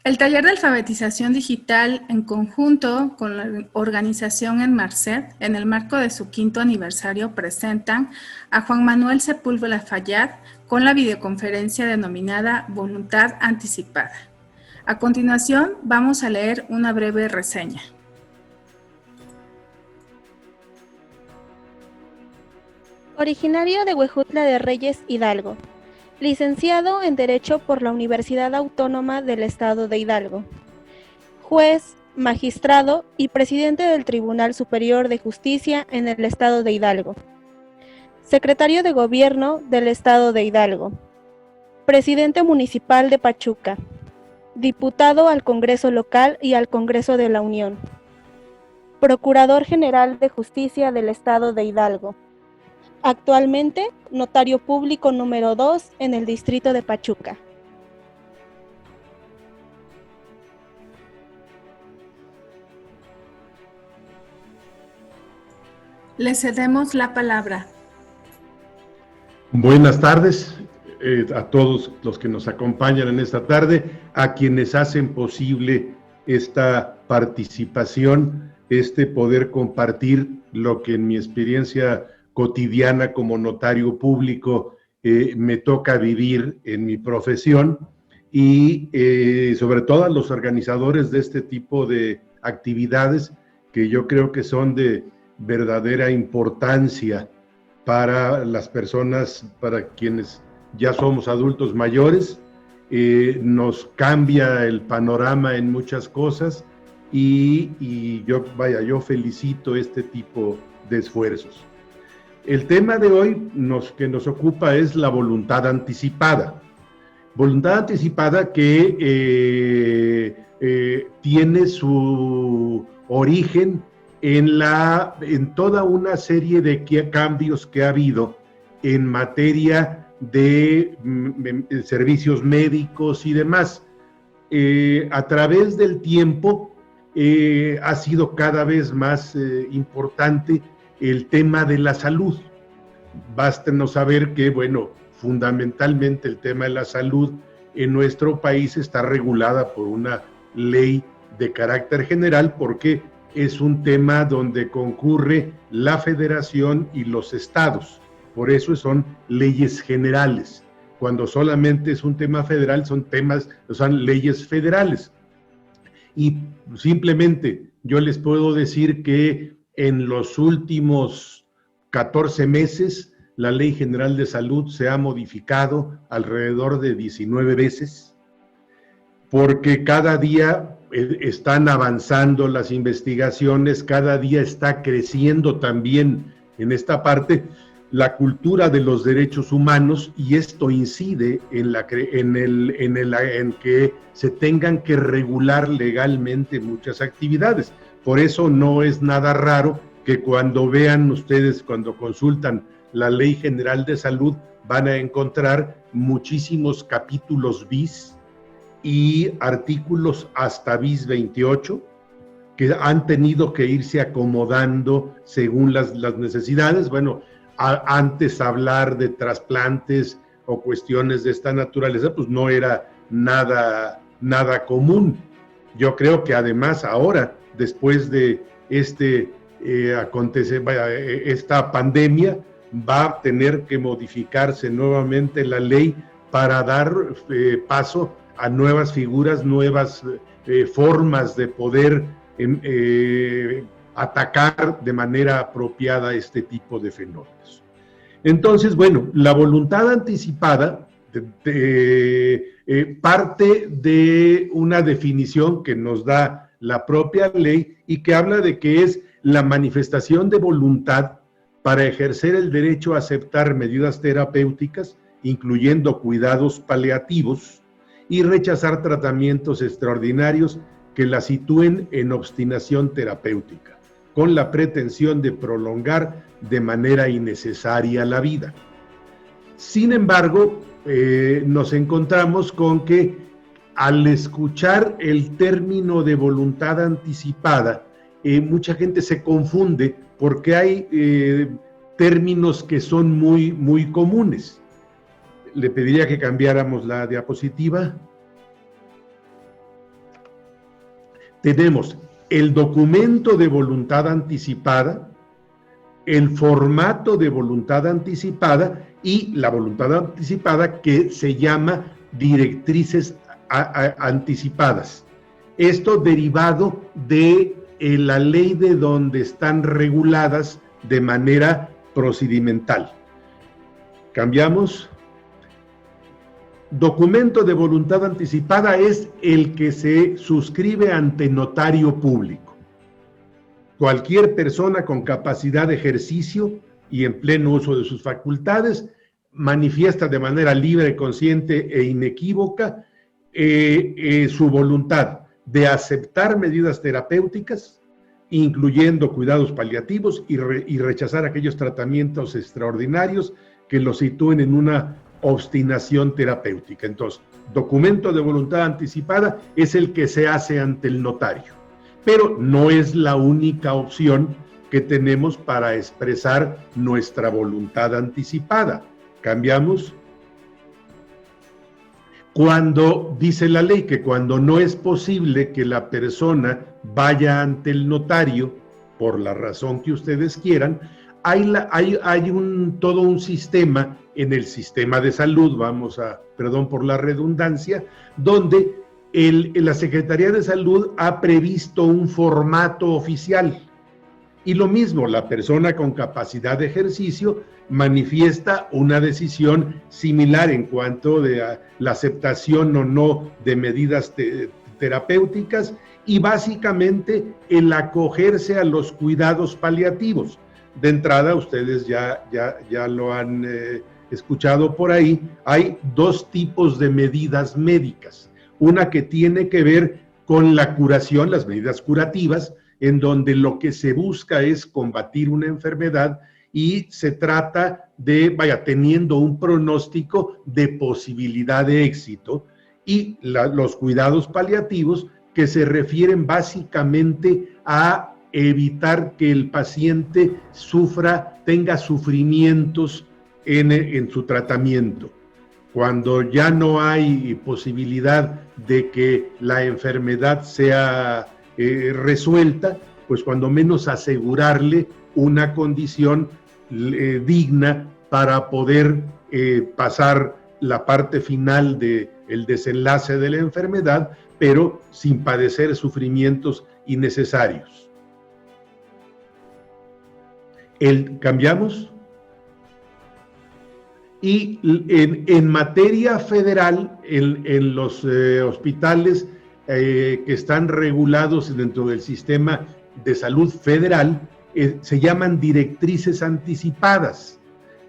El taller de alfabetización digital, en conjunto con la organización Enmarcet, en el marco de su 5º aniversario, presentan a Juan Manuel Sepúlveda Fayad con la videoconferencia denominada Voluntad Anticipada. A continuación, vamos a leer una breve reseña. Originario de Huejutla de Reyes, Hidalgo. Licenciado en Derecho por la Universidad Autónoma del Estado de Hidalgo. Juez, magistrado y presidente del Tribunal Superior de Justicia en el Estado de Hidalgo. Secretario de Gobierno del Estado de Hidalgo. Presidente municipal de Pachuca. Diputado al Congreso local y al Congreso de la Unión. Procurador General de Justicia del Estado de Hidalgo. Actualmente, notario público número 2 en el distrito de Pachuca. Le cedemos la palabra. Buenas tardes a todos los que nos acompañan en esta tarde, a quienes hacen posible esta participación, este poder compartir lo que en mi experiencia cotidiana como notario público me toca vivir en mi profesión, y sobre todo a los organizadores de este tipo de actividades que yo creo que son de verdadera importancia para las personas, para quienes ya somos adultos mayores. Nos cambia el panorama en muchas cosas y yo felicito este tipo de esfuerzos. El tema de hoy que nos ocupa es la voluntad anticipada. Voluntad anticipada que tiene su origen en toda una serie de cambios que ha habido en materia de servicios médicos y demás. A través del tiempo ha sido cada vez más importante el tema de la salud. Bástenos saber que, fundamentalmente el tema de la salud en nuestro país está regulada por una ley de carácter general, porque es un tema donde concurre la federación y los estados. Por eso son leyes generales. Cuando solamente es un tema federal, son leyes federales. Y simplemente yo les puedo decir que en los últimos 14 meses, la Ley General de Salud se ha modificado alrededor de 19 veces, porque cada día están avanzando las investigaciones, cada día está creciendo también en esta parte la cultura de los derechos humanos, y esto incide en que se tengan que regular legalmente muchas actividades. Por eso no es nada raro que cuando vean ustedes, cuando consultan la Ley General de Salud, van a encontrar muchísimos capítulos bis y artículos hasta bis 28 que han tenido que irse acomodando según las necesidades. Antes hablar de trasplantes o cuestiones de esta naturaleza pues no era nada común. Yo creo que además ahora, después de esta pandemia, va a tener que modificarse nuevamente la ley para dar paso a nuevas figuras, nuevas formas de poder atacar de manera apropiada este tipo de fenómenos. Entonces, la voluntad anticipada parte de una definición que nos da la propia ley y que habla de que es la manifestación de voluntad para ejercer el derecho a aceptar medidas terapéuticas, incluyendo cuidados paliativos, y rechazar tratamientos extraordinarios que la sitúen en obstinación terapéutica, con la pretensión de prolongar de manera innecesaria la vida. Sin embargo, nos encontramos con que al escuchar el término de voluntad anticipada, mucha gente se confunde porque hay términos que son muy comunes. Le pediría que cambiáramos la diapositiva. tenemos el documento de voluntad anticipada, el formato de voluntad anticipada y la voluntad anticipada que se llama directrices anticipadas. Esto derivado de la ley de donde están reguladas de manera procedimental. Cambiamos. Documento de voluntad anticipada es el que se suscribe ante notario público. Cualquier persona con capacidad de ejercicio y en pleno uso de sus facultades manifiesta de manera libre, consciente e inequívoca su voluntad de aceptar medidas terapéuticas, incluyendo cuidados paliativos, y rechazar aquellos tratamientos extraordinarios que lo sitúen en una obstinación terapéutica. Entonces, documento de voluntad anticipada es el que se hace ante el notario, pero no es la única opción que tenemos para expresar nuestra voluntad anticipada. Cambiamos. Cuando dice la ley que cuando no es posible que la persona vaya ante el notario, por la razón que ustedes quieran, hay todo un sistema en el sistema de salud, perdón por la redundancia, donde la Secretaría de Salud ha previsto un formato oficial. Y lo mismo, la persona con capacidad de ejercicio manifiesta una decisión similar en cuanto a la aceptación o no de medidas terapéuticas y básicamente el acogerse a los cuidados paliativos. De entrada, ustedes ya lo han escuchado por ahí, hay dos tipos de medidas médicas. Una que tiene que ver con la curación, las medidas curativas, en donde lo que se busca es combatir una enfermedad y se trata de, teniendo un pronóstico de posibilidad de éxito, y los cuidados paliativos que se refieren básicamente a evitar que el paciente tenga sufrimientos en su tratamiento. Cuando ya no hay posibilidad de que la enfermedad sea resuelta, pues cuando menos asegurarle una condición digna para poder pasar la parte final del desenlace de la enfermedad, pero sin padecer sufrimientos innecesarios. Cambiamos. Y en materia federal, en los hospitales que están regulados dentro del sistema de salud federal, se llaman directrices anticipadas.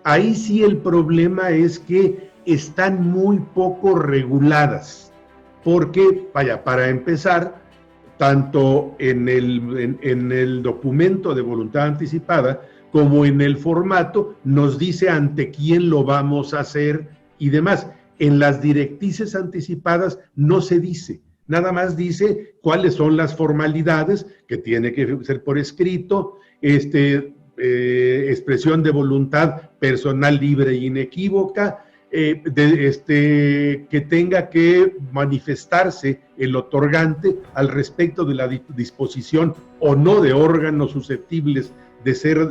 Ahí sí el problema es que están muy poco reguladas, porque, para empezar, tanto en el documento de voluntad anticipada como en el formato nos dice ante quién lo vamos a hacer y demás. En las directrices anticipadas no se dice, nada más dice cuáles son las formalidades, que tiene que ser por escrito, expresión de voluntad personal libre e inequívoca, que tenga que manifestarse el otorgante al respecto de la disposición o no de órganos susceptibles de ser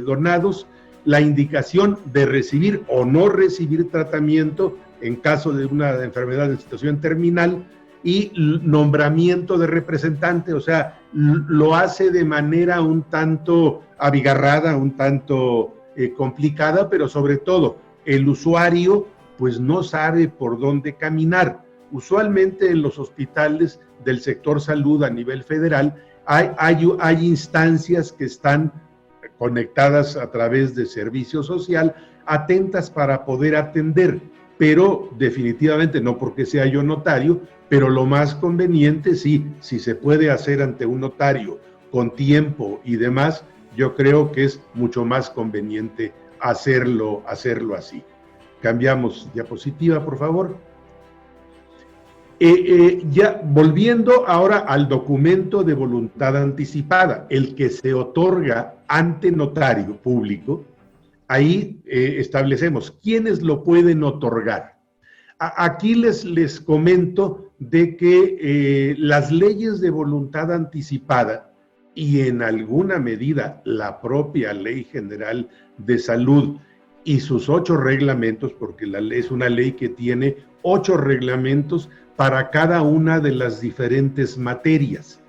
donados, la indicación de recibir o no recibir tratamiento en caso de una enfermedad en situación terminal y nombramiento de representante. O sea, lo hace de manera un tanto abigarrada, un tanto complicada, pero sobre todo el usuario pues no sabe por dónde caminar. Usualmente en los hospitales del sector salud a nivel federal hay instancias que están conectadas a través de servicio social, atentas para poder atender, pero definitivamente no porque sea yo notario, pero lo más conveniente, sí, si se puede hacer ante un notario con tiempo y demás, yo creo que es mucho más conveniente hacerlo así. Cambiamos diapositiva, por favor. Ya volviendo ahora al documento de voluntad anticipada, el que se otorga ante notario público, ahí establecemos quiénes lo pueden otorgar. Aquí les comento de que las leyes de voluntad anticipada y en alguna medida la propia Ley General de Salud y sus 8 reglamentos, porque la ley es una ley que tiene 8 reglamentos para cada una de las diferentes materias.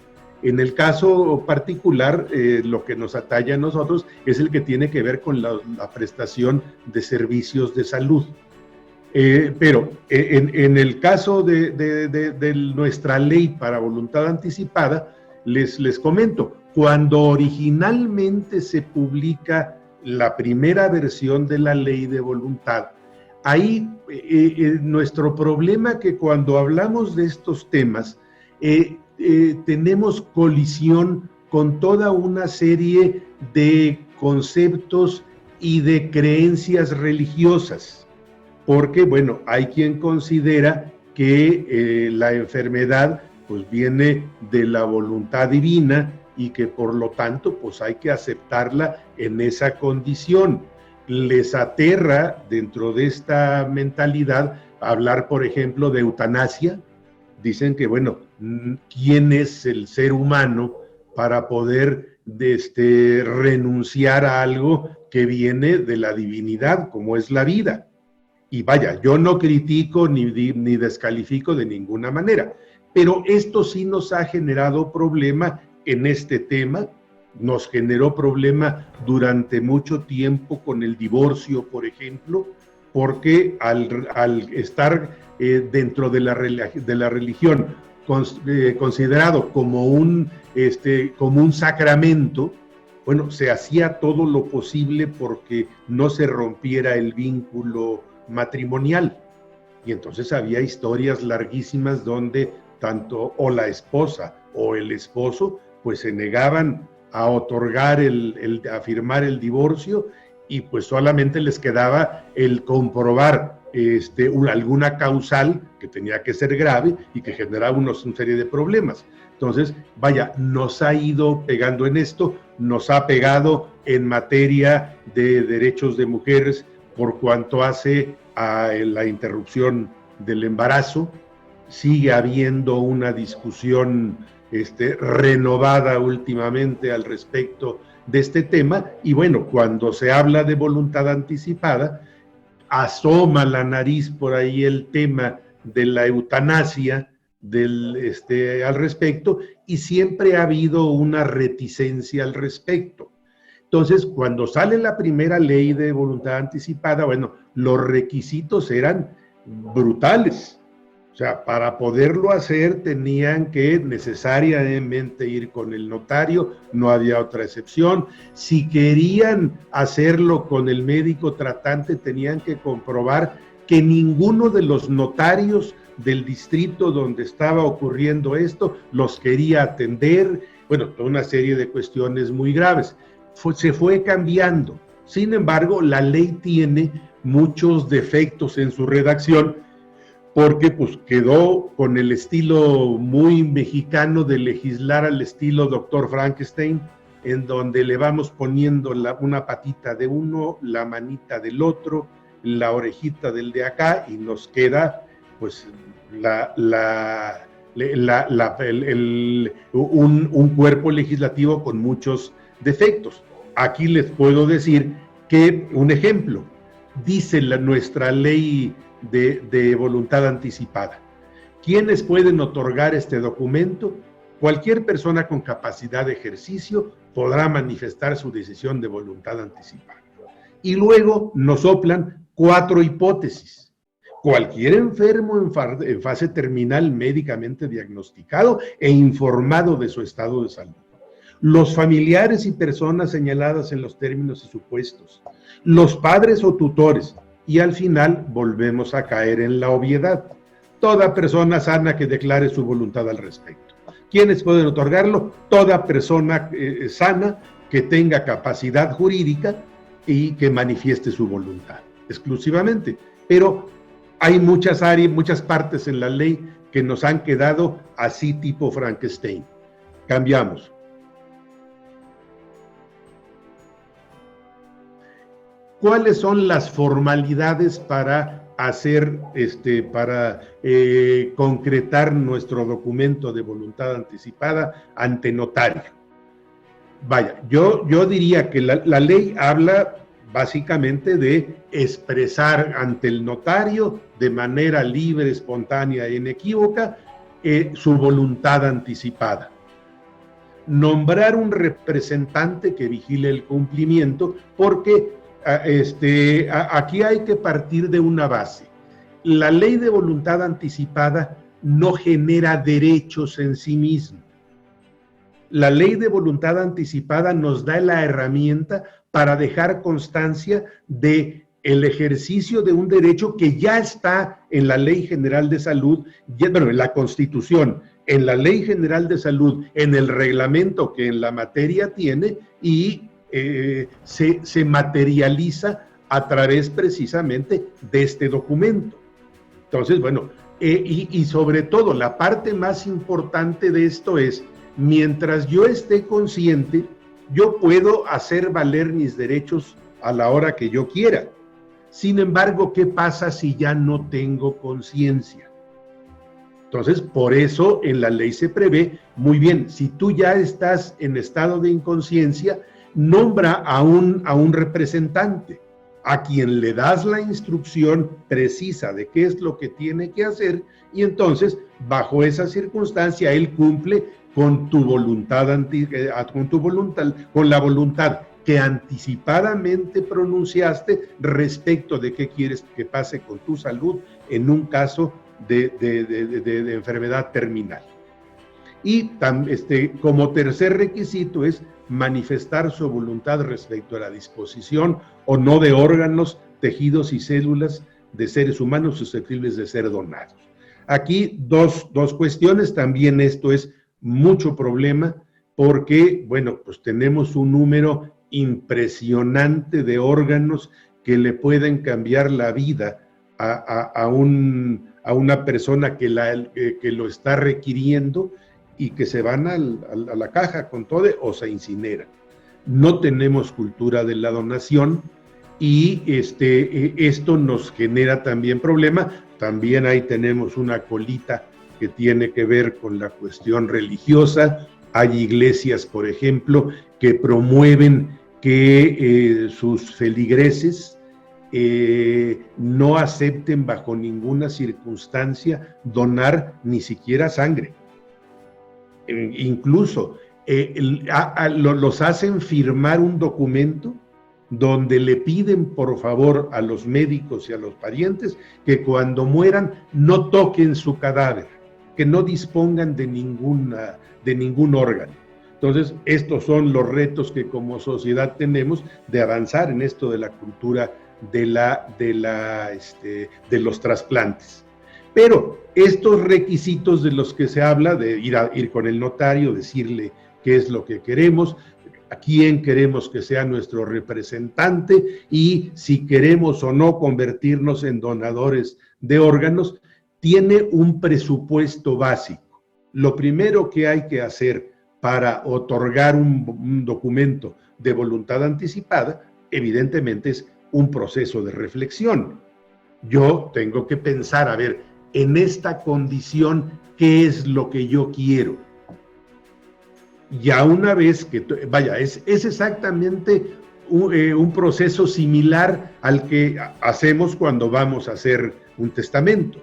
En el caso particular, lo que nos atañe a nosotros es el que tiene que ver con la prestación de servicios de salud. Pero en el caso de nuestra ley para voluntad anticipada, les comento, cuando originalmente se publica la primera versión de la ley de voluntad, ahí nuestro problema que cuando hablamos de estos temas, tenemos colisión con toda una serie de conceptos y de creencias religiosas, porque, bueno, hay quien considera que la enfermedad pues viene de la voluntad divina y que por lo tanto pues hay que aceptarla en esa condición. Les aterra dentro de esta mentalidad hablar, por ejemplo, de eutanasia. Dicen que, bueno, ¿quién es el ser humano para poder renunciar a algo que viene de la divinidad, como es la vida? Y vaya, yo no critico ni descalifico de ninguna manera, pero esto sí nos ha generado problema en este tema. Nos generó problema durante mucho tiempo con el divorcio, por ejemplo, porque al estar dentro de la religión considerado como un sacramento, bueno, se hacía todo lo posible porque no se rompiera el vínculo matrimonial. Y entonces había historias larguísimas donde tanto o la esposa o el esposo pues se negaban a otorgar a firmar el divorcio, y pues solamente les quedaba el comprobar alguna causal que tenía que ser grave y que generaba una serie de problemas. Entonces, vaya, nos ha ido pegando en esto, nos ha pegado en materia de derechos de mujeres por cuanto hace a la interrupción del embarazo. Sigue habiendo una discusión renovada últimamente al respecto de este tema, y bueno, cuando se habla de voluntad anticipada, asoma la nariz por ahí el tema de la eutanasia al respecto, y siempre ha habido una reticencia al respecto. Entonces, cuando sale la primera ley de voluntad anticipada, bueno, los requisitos eran brutales. O sea, para poderlo hacer tenían que necesariamente ir con el notario, no había otra excepción. Si querían hacerlo con el médico tratante, tenían que comprobar que ninguno de los notarios del distrito donde estaba ocurriendo esto los quería atender. Bueno, toda una serie de cuestiones muy graves. Se fue cambiando. Sin embargo, la ley tiene muchos defectos en su redacción, porque pues quedó con el estilo muy mexicano de legislar al estilo Dr. Frankenstein, en donde le vamos poniendo una patita de uno, la manita del otro, la orejita del de acá, y nos queda pues un cuerpo legislativo con muchos defectos. Aquí les puedo decir que, un ejemplo, dice nuestra ley de voluntad anticipada: ¿quiénes pueden otorgar este documento? Cualquier persona con capacidad de ejercicio podrá manifestar su decisión de voluntad anticipada. Y luego nos soplan 4 hipótesis. Cualquier enfermo en fase terminal médicamente diagnosticado e informado de su estado de salud. Los familiares y personas señaladas en los términos y supuestos. Los padres o tutores. Y al final volvemos a caer en la obviedad: toda persona sana que declare su voluntad al respecto. ¿Quiénes pueden otorgarlo? Toda persona sana que tenga capacidad jurídica y que manifieste su voluntad, exclusivamente. Pero hay muchas áreas, muchas partes en la ley que nos han quedado así tipo Frankenstein. Cambiamos. ¿Cuáles son las formalidades para hacer, para concretar nuestro documento de voluntad anticipada ante notario. Vaya, yo diría que la ley habla básicamente de expresar ante el notario de manera libre, espontánea e inequívoca su voluntad anticipada. Nombrar un representante que vigile el cumplimiento, porque aquí hay que partir de una base. La ley de voluntad anticipada no genera derechos en sí misma. La ley de voluntad anticipada nos da la herramienta para dejar constancia de el ejercicio de un derecho que ya está en la Ley General de Salud, en la Constitución, en la Ley General de Salud, en el reglamento que en la materia tiene, y se materializa a través precisamente de este documento. Entonces, bueno, y sobre todo la parte más importante de esto es, mientras yo esté consciente, yo puedo hacer valer mis derechos a la hora que yo quiera. Sin embargo, ¿qué pasa si ya no tengo conciencia? Entonces, por eso en la ley se prevé, muy bien, si tú ya estás en estado de inconsciencia, nombra a un representante, a quien le das la instrucción precisa de qué es lo que tiene que hacer, y entonces, bajo esa circunstancia, él cumple con tu voluntad, con la voluntad que anticipadamente pronunciaste respecto de qué quieres que pase con tu salud en un caso de enfermedad terminal. Y como tercer requisito es manifestar su voluntad respecto a la disposición o no de órganos, tejidos y células de seres humanos susceptibles de ser donados. Aquí dos cuestiones, también esto es mucho problema porque, bueno, pues tenemos un número impresionante de órganos que le pueden cambiar la vida a una persona que lo está requiriendo y que se van a la caja con todo o se incineran. No tenemos cultura de la donación y esto nos genera también problema. También ahí tenemos una colita que tiene que ver con la cuestión religiosa. Hay iglesias, por ejemplo, que promueven que sus feligreses no acepten bajo ninguna circunstancia donar ni siquiera sangre. Incluso los hacen firmar un documento donde le piden por favor a los médicos y a los parientes que cuando mueran no toquen su cadáver, que no dispongan de ningún órgano. Entonces, estos son los retos que como sociedad tenemos de avanzar en esto de la cultura de los trasplantes. Pero estos requisitos de los que se habla, de ir con el notario, decirle qué es lo que queremos, a quién queremos que sea nuestro representante y si queremos o no convertirnos en donadores de órganos, tiene un presupuesto básico. Lo primero que hay que hacer para otorgar un documento de voluntad anticipada, evidentemente es un proceso de reflexión. Yo tengo que pensar, a ver, en esta condición, ¿qué es lo que yo quiero? Ya una vez que, es exactamente un proceso similar al que hacemos cuando vamos a hacer un testamento.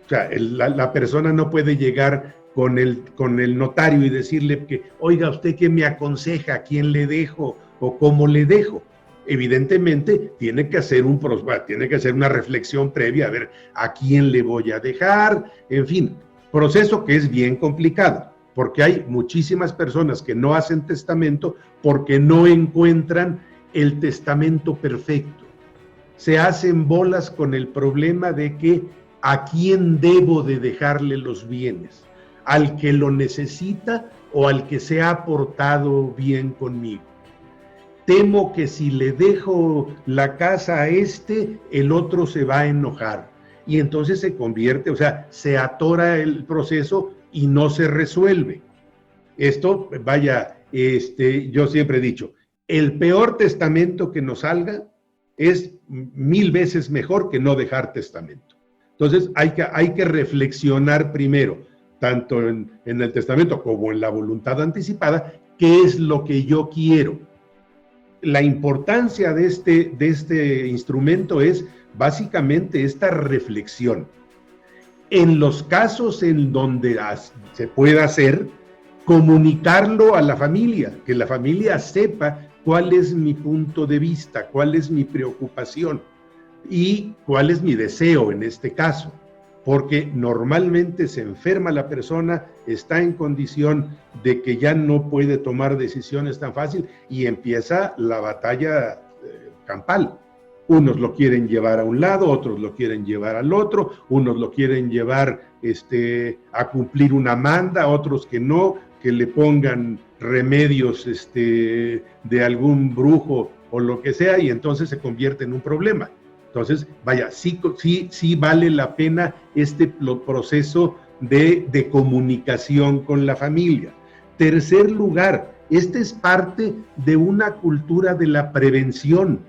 O sea, la persona no puede llegar con el notario y decirle que, oiga, ¿usted qué me aconseja? ¿A quién le dejo o cómo le dejo? Evidentemente tiene que hacer una reflexión previa, a ver a quién le voy a dejar, en fin, proceso que es bien complicado, porque hay muchísimas personas que no hacen testamento porque no encuentran el testamento perfecto. Se hacen bolas con el problema de que a quién debo de dejarle los bienes, al que lo necesita o al que se ha portado bien conmigo. Temo que si le dejo la casa a el otro se va a enojar. Y entonces se convierte, o sea, se atora el proceso y no se resuelve. Esto, yo siempre he dicho, el peor testamento que nos salga es 1000 veces mejor que no dejar testamento. Entonces hay que reflexionar primero, tanto en el testamento como en la voluntad anticipada, qué es lo que yo quiero. La importancia de este instrumento es básicamente esta reflexión. En los casos en donde se pueda hacer, comunicarlo a la familia, que la familia sepa cuál es mi punto de vista, cuál es mi preocupación y cuál es mi deseo en este caso, porque normalmente se enferma la persona, está en condición de que ya no puede tomar decisiones tan fácil y empieza la batalla campal. Unos lo quieren llevar a un lado, otros lo quieren llevar al otro, unos lo quieren llevar a cumplir una manda, otros que no, que le pongan remedios de algún brujo o lo que sea, y entonces se convierte en un problema. Entonces, vaya, sí vale la pena proceso de comunicación con la familia. Tercer lugar, es parte de una cultura de la prevención.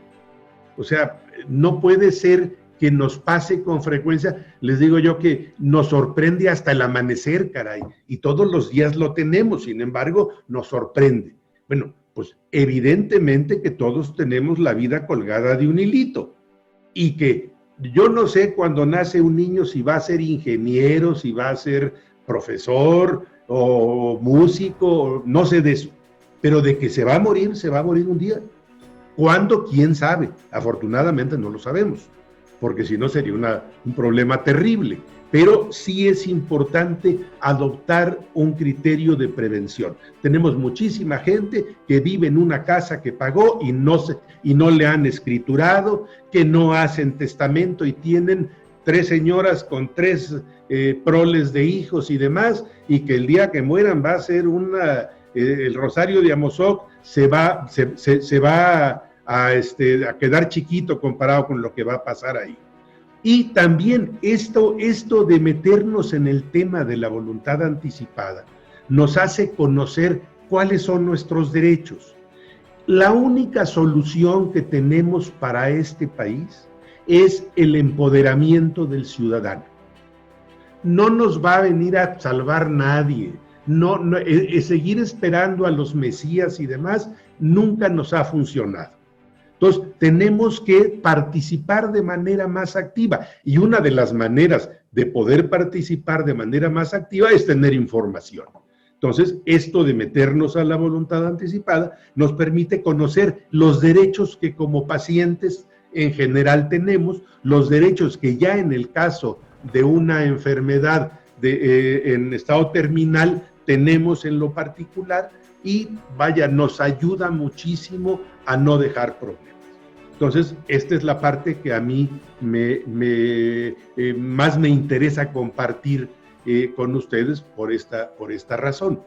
O sea, no puede ser que nos pase con frecuencia. Les digo yo que nos sorprende hasta el amanecer, caray, y todos los días lo tenemos, sin embargo, nos sorprende. Bueno, pues evidentemente que todos tenemos la vida colgada de un hilito, y que yo no sé cuando nace un niño si va a ser ingeniero, si va a ser profesor o músico, no sé de eso, pero de que se va a morir un día. ¿Cuándo? ¿Quién sabe? Afortunadamente no lo sabemos, porque si no sería un problema terrible. Pero sí es importante adoptar un criterio de prevención. Tenemos muchísima gente que vive en una casa que pagó y no le han escriturado, que no hacen testamento y tienen 3 señoras con 3 proles de hijos y demás, y que el día que mueran va a ser el rosario de Amozoc se va a quedar chiquito comparado con lo que va a pasar ahí. Y también esto de meternos en el tema de la voluntad anticipada nos hace conocer cuáles son nuestros derechos. La única solución que tenemos para este país es el empoderamiento del ciudadano. No nos va a venir a salvar nadie. Seguir esperando a los mesías y demás nunca nos ha funcionado. Entonces, tenemos que participar de manera más activa, y una de las maneras de poder participar de manera más activa es tener información. Entonces, esto de meternos a la voluntad anticipada nos permite conocer los derechos que como pacientes en general tenemos, los derechos que ya en el caso de una enfermedad en estado terminal tenemos en lo particular, y vaya, nos ayuda muchísimo a no dejar problemas. Entonces, esta es la parte que a mí más me interesa compartir con ustedes por esta razón.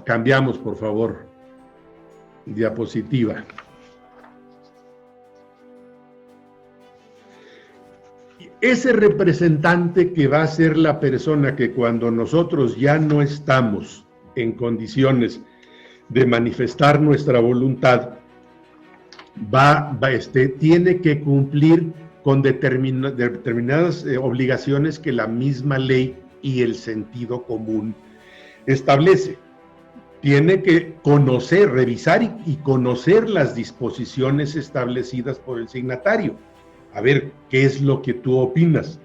Cambiamos, por favor, diapositiva. Ese representante que va a ser la persona que cuando nosotros ya no estamos en condiciones de manifestar nuestra voluntad, tiene que cumplir con determinadas obligaciones que la misma ley y el sentido común establece. Tiene que conocer, revisar y conocer las disposiciones establecidas por el signatario. A ver, ¿qué es lo que tú opinas?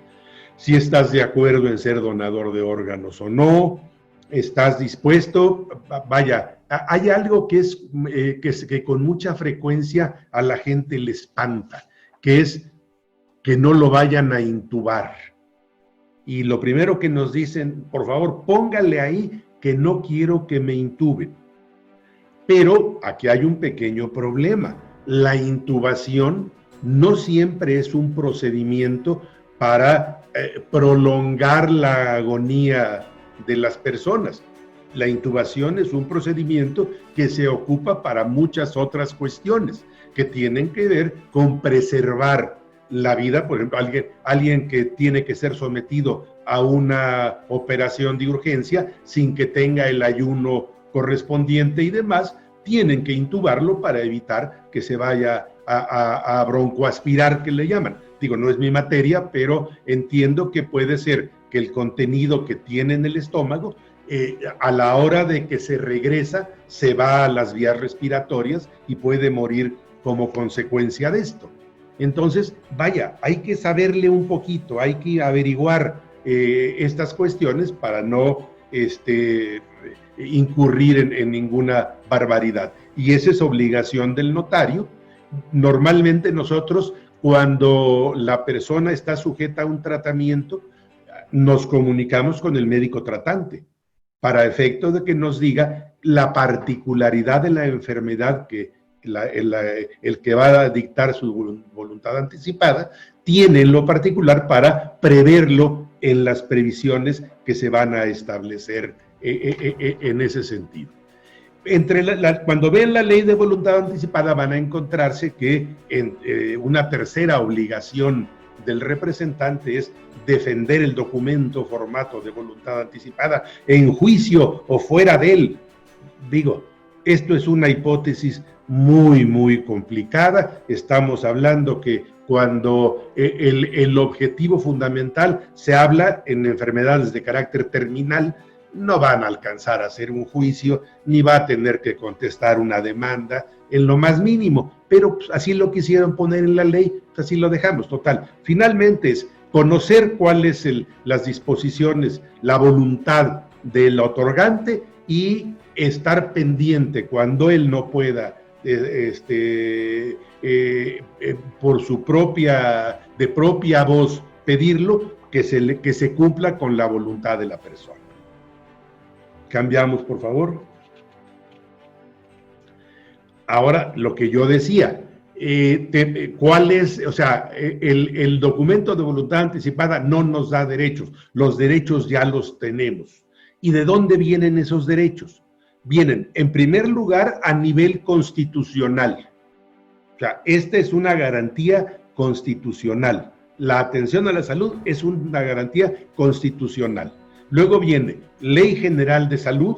Si estás de acuerdo en ser donador de órganos o no, estás dispuesto, vaya, hay algo que con mucha frecuencia a la gente le espanta, que es que no lo vayan a intubar. Y lo primero que nos dicen, por favor, póngale ahí que no quiero que me intuben. Pero aquí hay un pequeño problema. La intubación no siempre es un procedimiento para prolongar la agonía de las personas. La intubación es un procedimiento que se ocupa para muchas otras cuestiones que tienen que ver con preservar la vida. Por ejemplo, alguien que tiene que ser sometido a una operación de urgencia sin que tenga el ayuno correspondiente y demás, tienen que intubarlo para evitar que se vaya a broncoaspirar, que le llaman. Digo, no es mi materia, pero entiendo que puede ser que el contenido que tiene en el estómago, a la hora de que se regresa, se va a las vías respiratorias y puede morir como consecuencia de esto. Entonces, vaya, hay que saberle un poquito, hay que averiguar estas cuestiones para no incurrir en ninguna barbaridad. Y esa es obligación del notario. Normalmente nosotros, cuando la persona está sujeta a un tratamiento, nos comunicamos con el médico tratante para efecto de que nos diga la particularidad de la enfermedad que el que va a dictar su voluntad anticipada tiene en lo particular para preverlo en las previsiones que se van a establecer en ese sentido. Cuando vean la ley de voluntad anticipada van a encontrarse que una tercera obligación del representante es defender el documento formato de voluntad anticipada en juicio o fuera de él. Digo, esto es una hipótesis muy, muy complicada. Estamos hablando que cuando el objetivo fundamental se habla en enfermedades de carácter terminal, no van a alcanzar a hacer un juicio, ni va a tener que contestar una demanda en lo más mínimo, pero pues, así lo quisieron poner en la ley, pues así lo dejamos, total. Finalmente es conocer cuáles las disposiciones, la voluntad del otorgante y estar pendiente cuando él no pueda, por su de propia voz pedirlo, que se cumpla con la voluntad de la persona. Cambiamos, por favor. Ahora, lo que yo decía, ¿cuál es? O sea, el documento de voluntad anticipada no nos da derechos, los derechos ya los tenemos. ¿Y de dónde vienen esos derechos? Vienen, en primer lugar, a nivel constitucional. O sea, esta es una garantía constitucional. La atención a la salud es una garantía constitucional. Luego viene Ley General de Salud,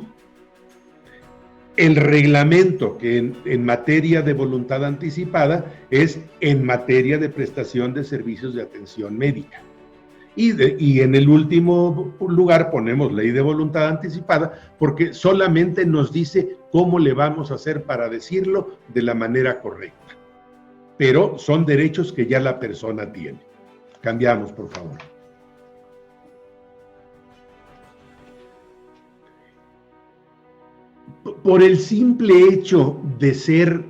el reglamento que en materia de voluntad anticipada es en materia de prestación de servicios de atención médica. Y en el último lugar ponemos Ley de Voluntad Anticipada porque solamente nos dice cómo le vamos a hacer para decirlo de la manera correcta. Pero son derechos que ya la persona tiene. Cambiamos, por favor. Por el simple hecho de ser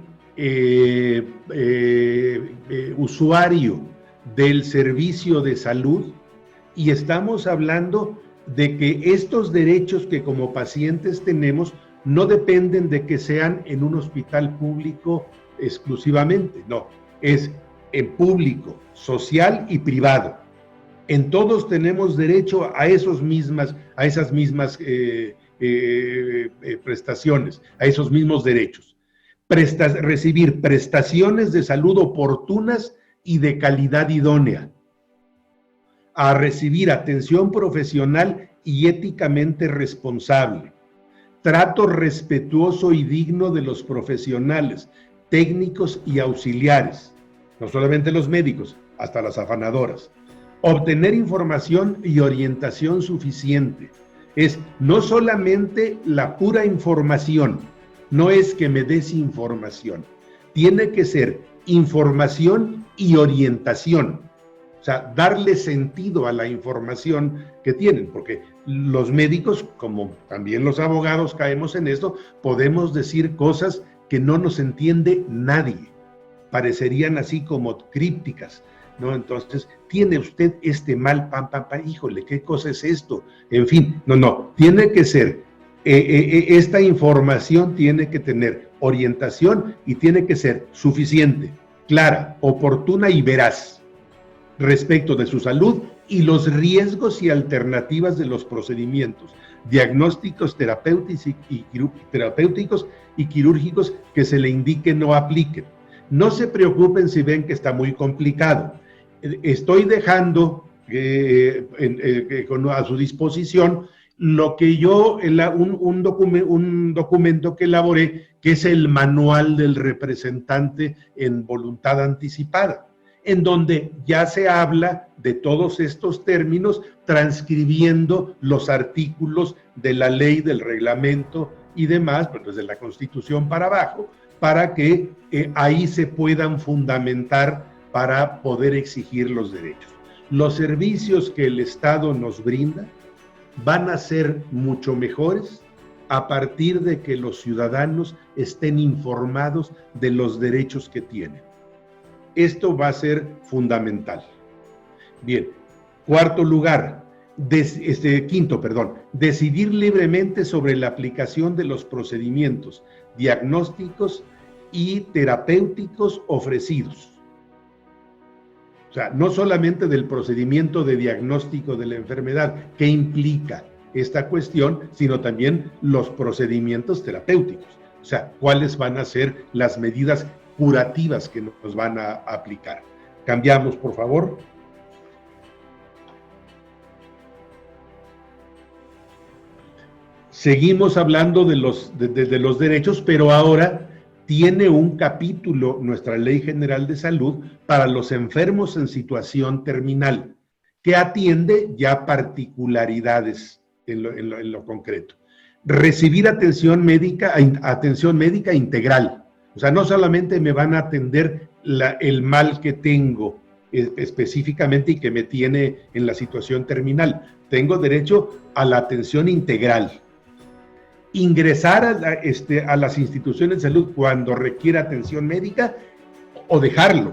usuario del servicio de salud, y estamos hablando de que estos derechos que como pacientes tenemos no dependen de que sean en un hospital público exclusivamente, no, es en público, social y privado. En todos tenemos derecho a esas mismas prestaciones, a esos mismos derechos. Recibir prestaciones de salud oportunas y de calidad idónea. A recibir atención profesional y éticamente responsable. Trato respetuoso y digno de los profesionales, técnicos y auxiliares. No solamente los médicos, hasta las afanadoras. Obtener información y orientación suficiente. Es no solamente la pura información, no es que me des información, tiene que ser información y orientación, o sea, darle sentido a la información que tienen, porque los médicos, como también los abogados caemos en esto, podemos decir cosas que no nos entiende nadie, parecerían así como crípticas, ¿no? Entonces, tiene usted este mal, híjole, ¿qué cosa es esto? En fin, no, tiene que ser, esta información tiene que tener orientación y tiene que ser suficiente, clara, oportuna y veraz respecto de su salud y los riesgos y alternativas de los procedimientos diagnósticos, terapéuticos y quirúrgicos que se le indiquen o apliquen. No se preocupen si ven que está muy complicado. Estoy dejando a su disposición lo que yo, un documento que elaboré, que es el manual del representante en voluntad anticipada, en donde ya se habla de todos estos términos, transcribiendo los artículos de la ley, del reglamento y demás, pues desde la Constitución para abajo, para que ahí se puedan fundamentar para poder exigir los derechos. Los servicios que el Estado nos brinda van a ser mucho mejores a partir de que los ciudadanos estén informados de los derechos que tienen. Esto va a ser fundamental. Bien, quinto, decidir libremente sobre la aplicación de los procedimientos diagnósticos y terapéuticos ofrecidos. O sea, no solamente del procedimiento de diagnóstico de la enfermedad, que implica esta cuestión, sino también los procedimientos terapéuticos. O sea, cuáles van a ser las medidas curativas que nos van a aplicar. Cambiamos, por favor. Seguimos hablando de los derechos, pero ahora tiene un capítulo nuestra Ley General de Salud para los enfermos en situación terminal, que atiende ya particularidades en lo concreto. Recibir atención médica integral. O sea, no solamente me van a atender el mal que tengo específicamente y que me tiene en la situación terminal. Tengo derecho a la atención integral. Ingresar a las instituciones de salud cuando requiera atención médica o dejarlo.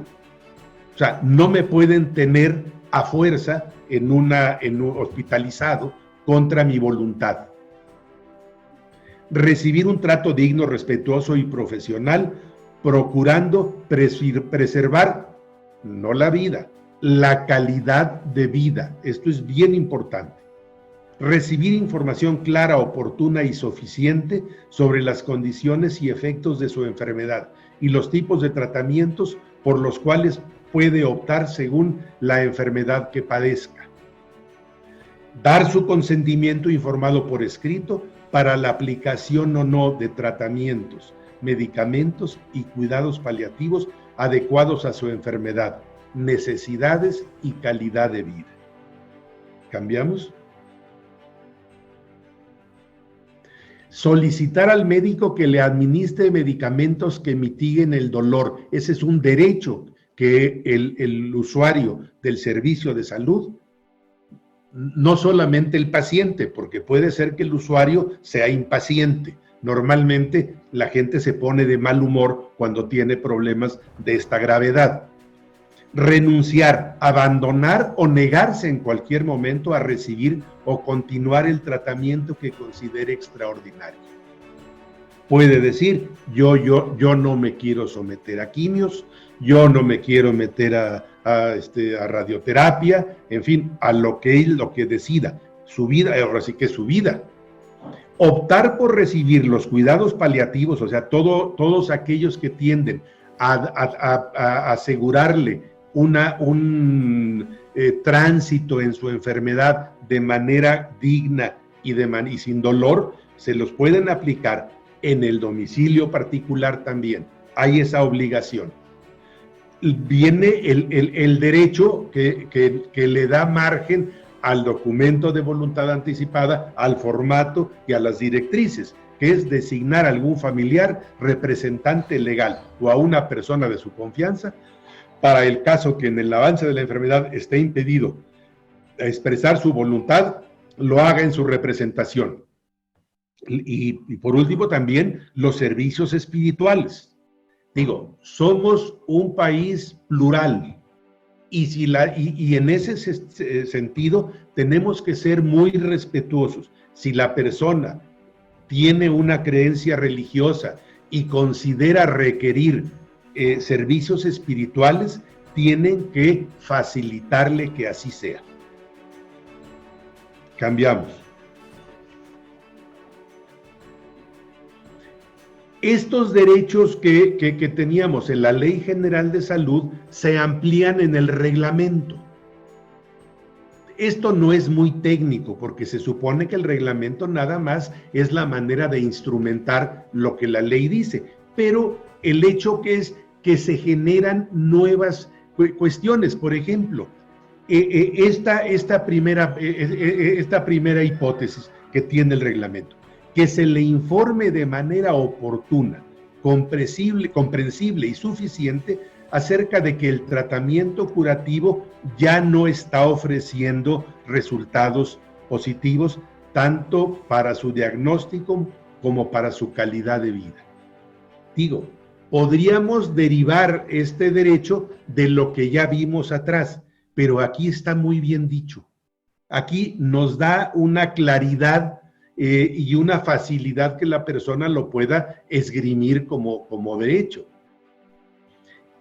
O sea, no me pueden tener a fuerza en un hospitalizado contra mi voluntad. Recibir un trato digno, respetuoso y profesional, procurando preservar, no la vida, la calidad de vida. Esto es bien importante. Recibir información clara, oportuna y suficiente sobre las condiciones y efectos de su enfermedad y los tipos de tratamientos por los cuales puede optar según la enfermedad que padezca. Dar su consentimiento informado por escrito para la aplicación o no de tratamientos, medicamentos y cuidados paliativos adecuados a su enfermedad, necesidades y calidad de vida. ¿Cambiamos? Solicitar al médico que le administre medicamentos que mitiguen el dolor. Ese es un derecho que el usuario del servicio de salud, no solamente el paciente, porque puede ser que el usuario sea impaciente. Normalmente la gente se pone de mal humor cuando tiene problemas de esta gravedad. Renunciar, abandonar o negarse en cualquier momento a recibir o continuar el tratamiento que considere extraordinario. Puede decir, yo no me quiero someter a quimios, yo no me quiero meter a radioterapia, en fin, a lo que decida, su vida, ahora sí que es su vida. Optar por recibir los cuidados paliativos, o sea, todos aquellos que tienden a asegurarle un tránsito en su enfermedad de manera digna y sin dolor, se los pueden aplicar en el domicilio particular también. Hay esa obligación. Viene el derecho que le da margen al documento de voluntad anticipada, al formato y a las directrices, que es designar a algún familiar, representante legal o a una persona de su confianza, para el caso que en el avance de la enfermedad esté impedido expresar su voluntad, lo haga en su representación. Y por último también los servicios espirituales. Digo, somos un país plural y en ese sentido tenemos que ser muy respetuosos. Si la persona tiene una creencia religiosa y considera requerir servicios espirituales, tienen que facilitarle que así sea. Cambiamos. Estos derechos que teníamos en la Ley General de Salud se amplían en el reglamento. Esto no es muy técnico porque se supone que el reglamento nada más es la manera de instrumentar lo que la ley dice, pero el hecho que es que se generan nuevas cuestiones. Por ejemplo, esta primera hipótesis que tiene el reglamento, que se le informe de manera oportuna, comprensible y suficiente acerca de que el tratamiento curativo ya no está ofreciendo resultados positivos tanto para su diagnóstico como para su calidad de vida. Digo, podríamos derivar este derecho de lo que ya vimos atrás, pero aquí está muy bien dicho. Aquí nos da una claridad y una facilidad que la persona lo pueda esgrimir como derecho.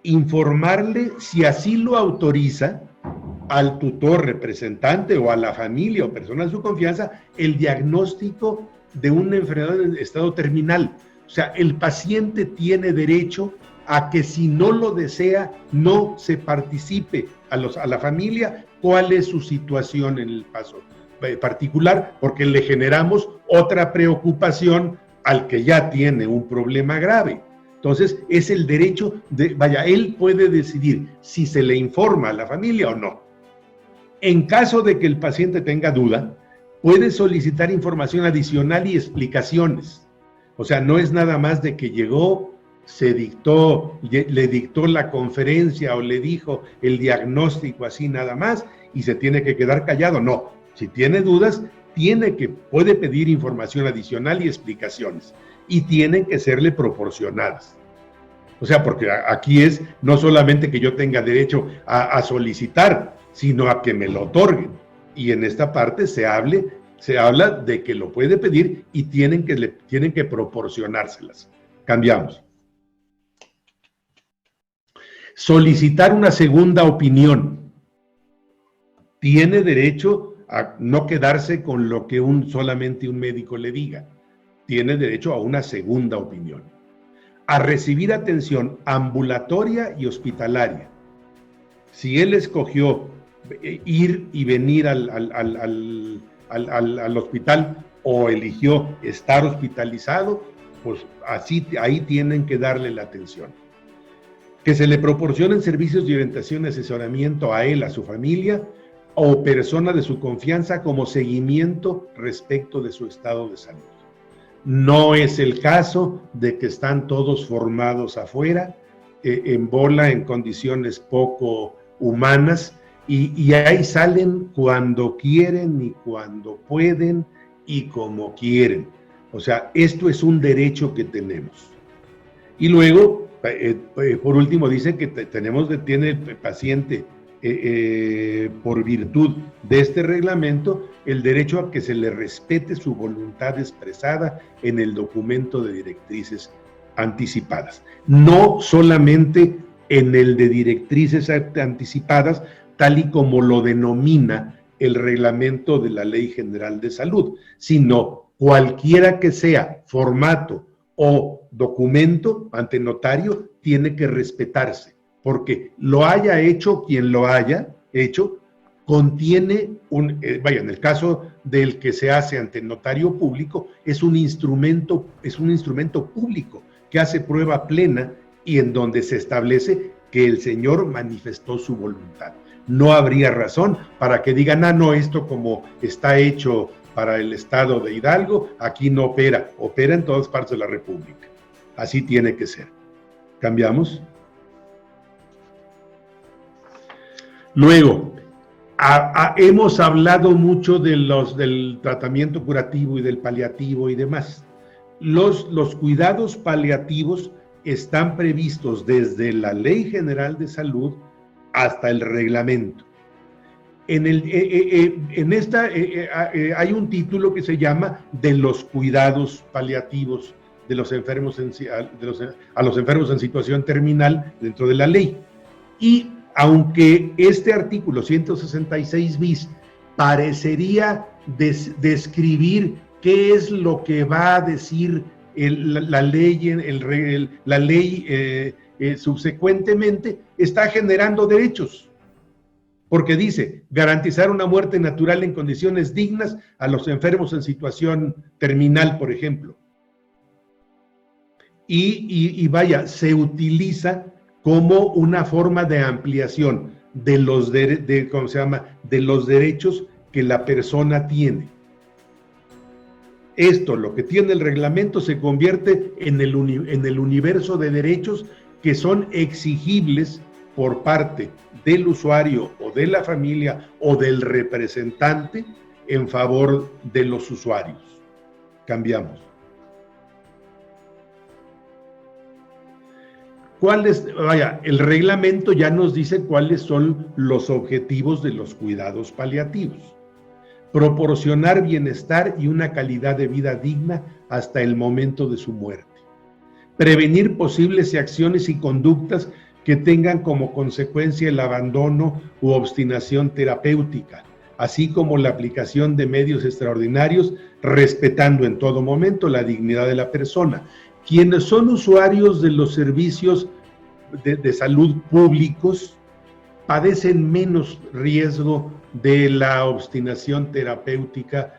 Informarle, si así lo autoriza, al tutor, representante o a la familia o persona de su confianza, el diagnóstico de una enfermedad en estado terminal. O sea, el paciente tiene derecho a que si no lo desea, no se participe a la familia cuál es su situación en el paso particular, porque le generamos otra preocupación al que ya tiene un problema grave. Entonces, es el derecho él puede decidir si se le informa a la familia o no. En caso de que el paciente tenga duda, puede solicitar información adicional y explicaciones. O sea, no es nada más de que llegó, le dictó la conferencia o le dijo el diagnóstico así nada más y se tiene que quedar callado. No, si tiene dudas, puede pedir información adicional y explicaciones y tienen que serle proporcionadas. O sea, porque aquí es no solamente que yo tenga derecho a solicitar, sino a que me lo otorguen. Y en esta parte se habla de que lo puede pedir y tienen que proporcionárselas. Cambiamos. Solicitar una segunda opinión. Tiene derecho a no quedarse con lo que solamente un médico le diga. Tiene derecho a una segunda opinión. A recibir atención ambulatoria y hospitalaria. Si él escogió ir y venir al hospital o eligió estar hospitalizado, pues ahí tienen que darle la atención. Que se le proporcionen servicios de orientación y asesoramiento a él, a su familia o persona de su confianza como seguimiento respecto de su estado de salud. No es el caso de que están todos formados afuera, en bola, en condiciones poco humanas, y ahí salen cuando quieren y cuando pueden y como quieren. O sea, esto es un derecho que tenemos. Y luego, por último, dice que tiene el paciente, por virtud de este reglamento, el derecho a que se le respete su voluntad expresada en el documento de directrices anticipadas. No solamente en el de directrices anticipadas, tal y como lo denomina el reglamento de la Ley General de Salud, sino cualquiera que sea formato o documento ante notario, tiene que respetarse, porque lo haya hecho quien lo haya hecho, contiene en el caso del que se hace ante notario público, es un instrumento público que hace prueba plena y en donde se establece que el señor manifestó su voluntad. No habría razón para que digan, no, esto como está hecho para el estado de Hidalgo, aquí no opera en todas partes de la República. Así tiene que ser. ¿Cambiamos? Luego, hemos hablado mucho del tratamiento curativo y del paliativo y demás. Los cuidados paliativos están previstos desde la Ley General de Salud hasta el reglamento. Hay un título que se llama de los cuidados paliativos de los enfermos a los enfermos en situación terminal dentro de la ley. Y aunque este artículo 166 bis parecería describir qué es lo que va a decir la ley subsecuentemente, está generando derechos. porque dice garantizar una muerte natural en condiciones dignas a los enfermos en situación terminal, por ejemplo. Y vaya, se utiliza como una forma de ampliación de los, de los derechos que la persona tiene. Esto, lo que tiene el reglamento, se convierte en el universo de derechos que son exigibles por parte del usuario o de la familia o del representante en favor de los usuarios. Cambiamos. El reglamento ya nos dice cuáles son los objetivos de los cuidados paliativos. Proporcionar bienestar y una calidad de vida digna hasta el momento de su muerte. Prevenir posibles acciones y conductas que tengan como consecuencia el abandono u obstinación terapéutica, así como la aplicación de medios extraordinarios, respetando en todo momento la dignidad de la persona. Quienes son usuarios de los servicios de salud públicos padecen menos riesgo de la obstinación terapéutica,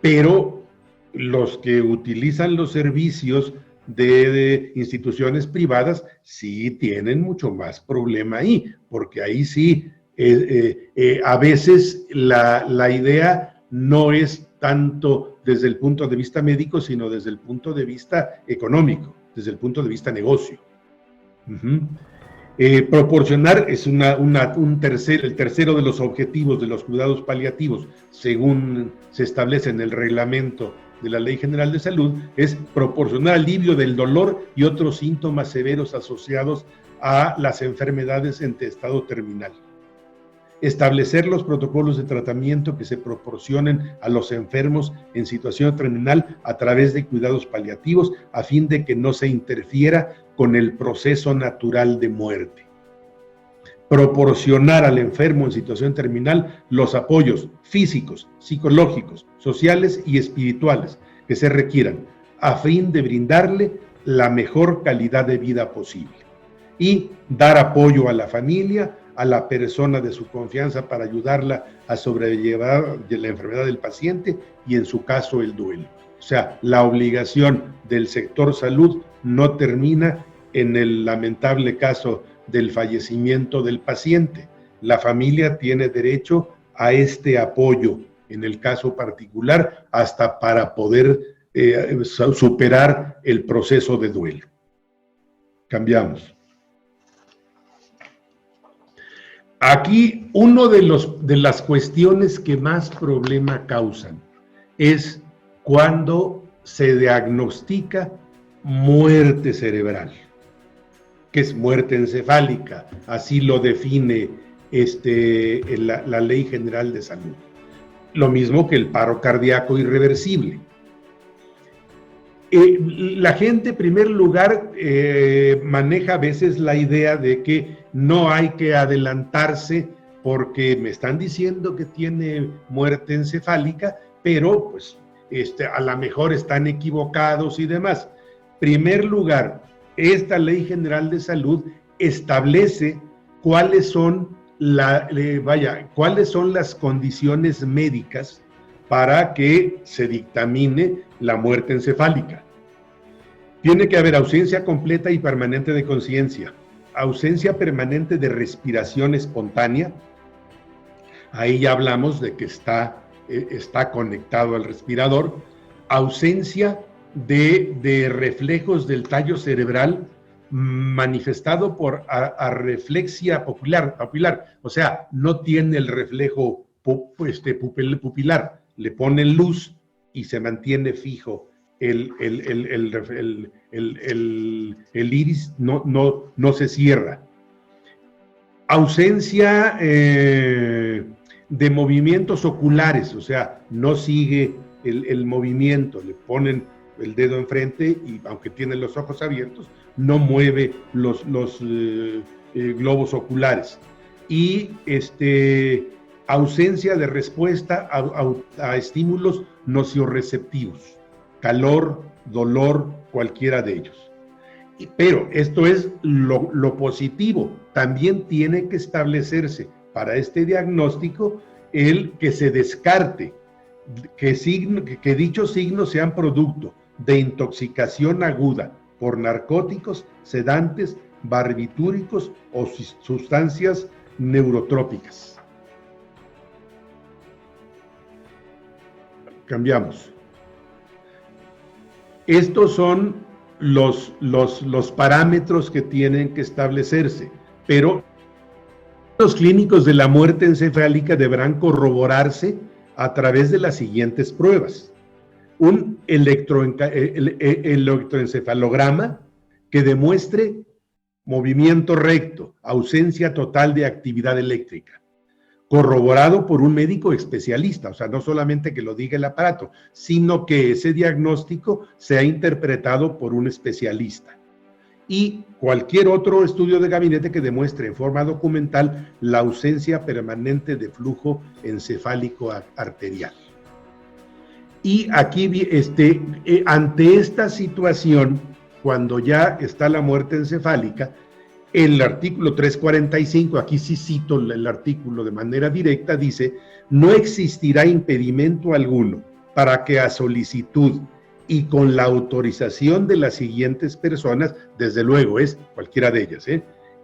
pero los que utilizan los servicios de instituciones privadas sí tienen mucho más problema ahí, porque ahí sí, a veces la idea no es tanto desde el punto de vista médico, sino desde el punto de vista económico, desde el punto de vista negocio. Proporcionar es el tercero de los objetivos de los cuidados paliativos, según se establece en el reglamento de la Ley General de Salud, es proporcionar alivio del dolor y otros síntomas severos asociados a las enfermedades en estado terminal. Establecer los protocolos de tratamiento que se proporcionen a los enfermos en situación terminal a través de cuidados paliativos a fin de que no se interfiera con el proceso natural de muerte. Proporcionar al enfermo en situación terminal los apoyos físicos, psicológicos, sociales y espirituales que se requieran a fin de brindarle la mejor calidad de vida posible. Y dar apoyo a la familia, a la persona de su confianza para ayudarla a sobrellevar la enfermedad del paciente y en su caso el duelo. O sea, la obligación del sector salud no termina en el lamentable caso del fallecimiento del paciente. La familia tiene derecho a este apoyo, en el caso particular, hasta para poder superar el proceso de duelo. Cambiamos. Aquí, uno de las cuestiones que más problema causan es cuando se diagnostica muerte cerebral, que es muerte encefálica, así lo define la Ley General de Salud. Lo mismo que el paro cardíaco irreversible. La gente, en primer lugar, maneja a veces la idea de que no hay que adelantarse porque me están diciendo que tiene muerte encefálica, pero pues a lo mejor están equivocados y demás. En primer lugar, esta Ley General de Salud establece cuáles son las condiciones médicas para que se dictamine la muerte encefálica. Tiene que haber ausencia completa y permanente de conciencia, ausencia permanente de respiración espontánea. Ahí ya hablamos de que está conectado al respirador. Ausencia de reflejos del tallo cerebral manifestado por arreflexia pupilar, o sea, no tiene el reflejo pupilar, le ponen luz y se mantiene fijo el iris, no se cierra. Ausencia de movimientos oculares, o sea, no sigue el movimiento, le ponen el dedo enfrente y aunque tiene los ojos abiertos, no mueve los globos oculares. Y ausencia de respuesta a estímulos nociorreceptivos, calor, dolor, cualquiera de ellos. Pero esto es lo positivo. También tiene que establecerse para este diagnóstico el que se descarte que dichos signos sean producto de intoxicación aguda por narcóticos, sedantes, barbitúricos o sustancias neurotrópicas. Cambiamos. Estos son los parámetros que tienen que establecerse, pero los clínicos de la muerte encefálica deberán corroborarse a través de las siguientes pruebas. Un electroencefalograma que demuestre movimiento recto, ausencia total de actividad eléctrica, corroborado por un médico especialista, o sea, no solamente que lo diga el aparato, sino que ese diagnóstico sea interpretado por un especialista. Y cualquier otro estudio de gabinete que demuestre en forma documental la ausencia permanente de flujo encefálico arterial. Y aquí, ante esta situación, cuando ya está la muerte encefálica, el artículo 345, aquí sí cito el artículo de manera directa, dice: no existirá impedimento alguno para que a solicitud y con la autorización de las siguientes personas, desde luego es cualquiera de ellas,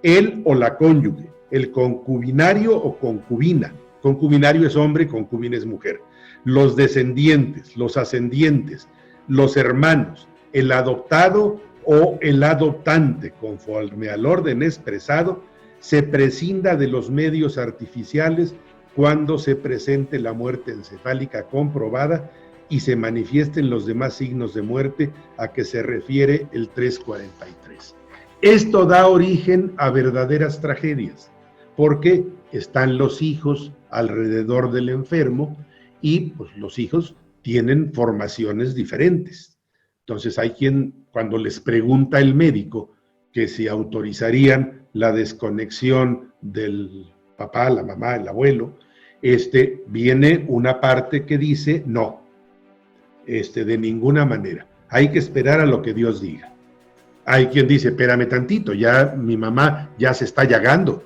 él o la cónyuge, el concubinario o concubina, concubinario es hombre, concubina es mujer, los descendientes, los ascendientes, los hermanos, el adoptado o el adoptante, conforme al orden expresado, se prescinda de los medios artificiales cuando se presente la muerte encefálica comprobada y se manifiesten los demás signos de muerte a que se refiere el 343. Esto da origen a verdaderas tragedias, porque están los hijos alrededor del enfermo y pues, los hijos tienen formaciones diferentes. Entonces hay quien, cuando les pregunta el médico que si autorizarían la desconexión del papá, la mamá, el abuelo, viene una parte que dice no. De ninguna manera. Hay que esperar a lo que Dios diga. Hay quien dice, espérame tantito, ya mi mamá ya se está llagando.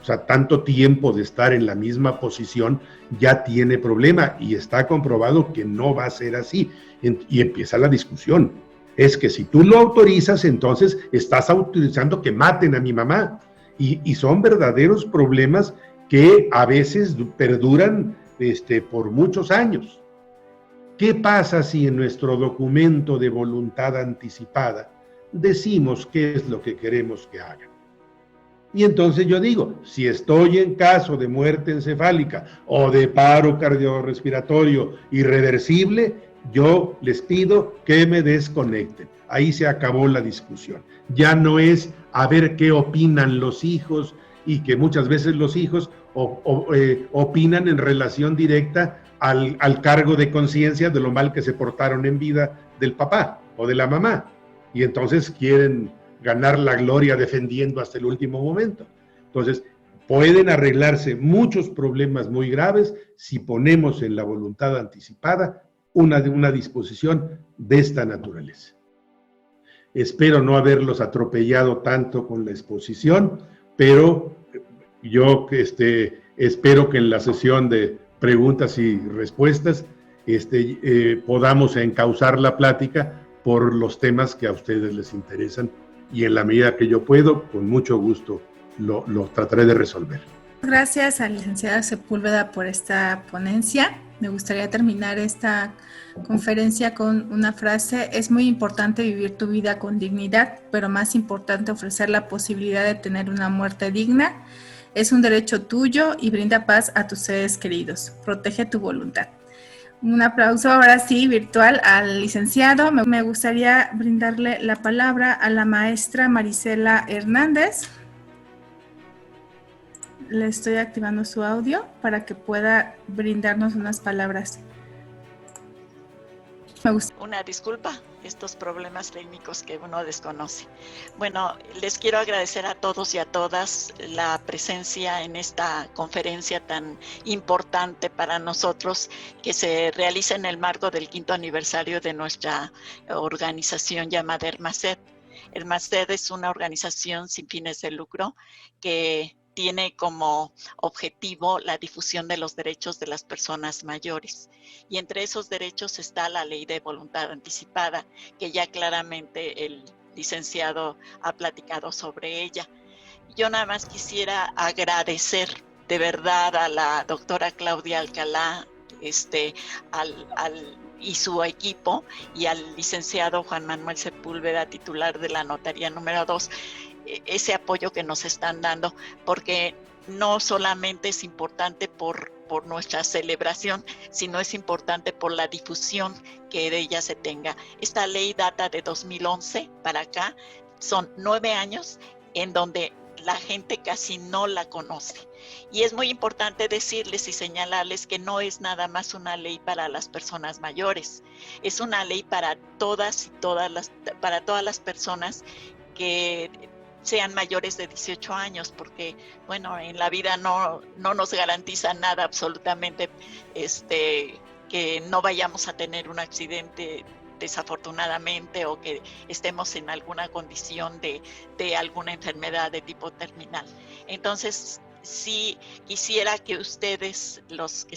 O sea, tanto tiempo de estar en la misma posición ya tiene problema y está comprobado que no va a ser así. Y empieza la discusión. Es que si tú lo autorizas, entonces estás autorizando que maten a mi mamá. Y son verdaderos problemas que a veces perduran por muchos años. ¿Qué pasa si en nuestro documento de voluntad anticipada decimos qué es lo que queremos que hagan? Y entonces yo digo, si estoy en caso de muerte encefálica o de paro cardiorrespiratorio irreversible, yo les pido que me desconecten. Ahí se acabó la discusión. Ya no es a ver qué opinan los hijos y que muchas veces los hijos opinan en relación directa al cargo de conciencia de lo mal que se portaron en vida del papá o de la mamá. Y entonces quieren ganar la gloria defendiendo hasta el último momento. Entonces, pueden arreglarse muchos problemas muy graves si ponemos en la voluntad anticipada una disposición de esta naturaleza. Espero no haberlos atropellado tanto con la exposición, pero yo espero que en la sesión de preguntas y respuestas podamos encauzar la plática por los temas que a ustedes les interesan y en la medida que yo puedo, con mucho gusto lo trataré de resolver. Gracias a la licenciada Sepúlveda por esta ponencia. Me gustaría terminar esta conferencia con una frase: es muy importante vivir tu vida con dignidad, pero más importante ofrecer la posibilidad de tener una muerte digna. Es un derecho tuyo y brinda paz a tus seres queridos. Protege tu voluntad. Un aplauso ahora sí virtual al licenciado. Me gustaría brindarle la palabra a la maestra Marisela Hernández. Le estoy activando su audio para que pueda brindarnos unas palabras. Una disculpa, estos problemas técnicos que uno desconoce. Bueno, les quiero agradecer a todos y a todas la presencia en esta conferencia tan importante para nosotros que se realiza en el marco del 5º aniversario de nuestra organización llamada Hermaset. El MARCED es una organización sin fines de lucro que tiene como objetivo la difusión de los derechos de las personas mayores. Y entre esos derechos está la ley de voluntad anticipada, que ya claramente el licenciado ha platicado sobre ella. Yo nada más quisiera agradecer de verdad a la doctora Claudia Alcalá y su equipo, y al licenciado Juan Manuel Sepúlveda, titular de la notaría número 2, ese apoyo que nos están dando, porque no solamente es importante por nuestra celebración, sino es importante por la difusión que de ella se tenga. Esta ley data de 2011 para acá, son 9 años en donde la gente casi no la conoce. Y es muy importante decirles y señalarles que no es nada más una ley para las personas mayores, es una ley para todas las personas que sean mayores de 18 años, porque, bueno, en la vida no nos garantiza nada absolutamente, que no vayamos a tener un accidente desafortunadamente, o que estemos en alguna condición de alguna enfermedad de tipo terminal. Entonces, sí quisiera que ustedes, los que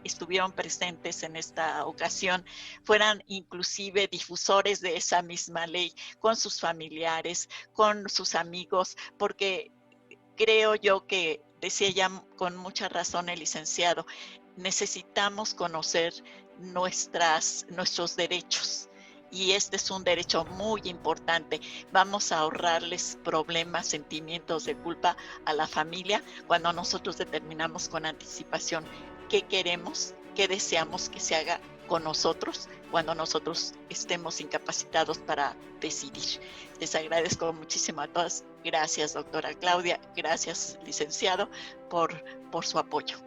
estuvieron presentes en esta ocasión, fueran inclusive difusores de esa misma ley con sus familiares, con sus amigos, porque creo yo que, decía ya con mucha razón el licenciado, necesitamos conocer nuestros derechos. Y este es un derecho muy importante. Vamos a ahorrarles problemas, sentimientos de culpa a la familia cuando nosotros determinamos con anticipación qué queremos, qué deseamos que se haga con nosotros cuando nosotros estemos incapacitados para decidir. Les agradezco muchísimo a todas. Gracias, doctora Claudia. Gracias, licenciado, por su apoyo.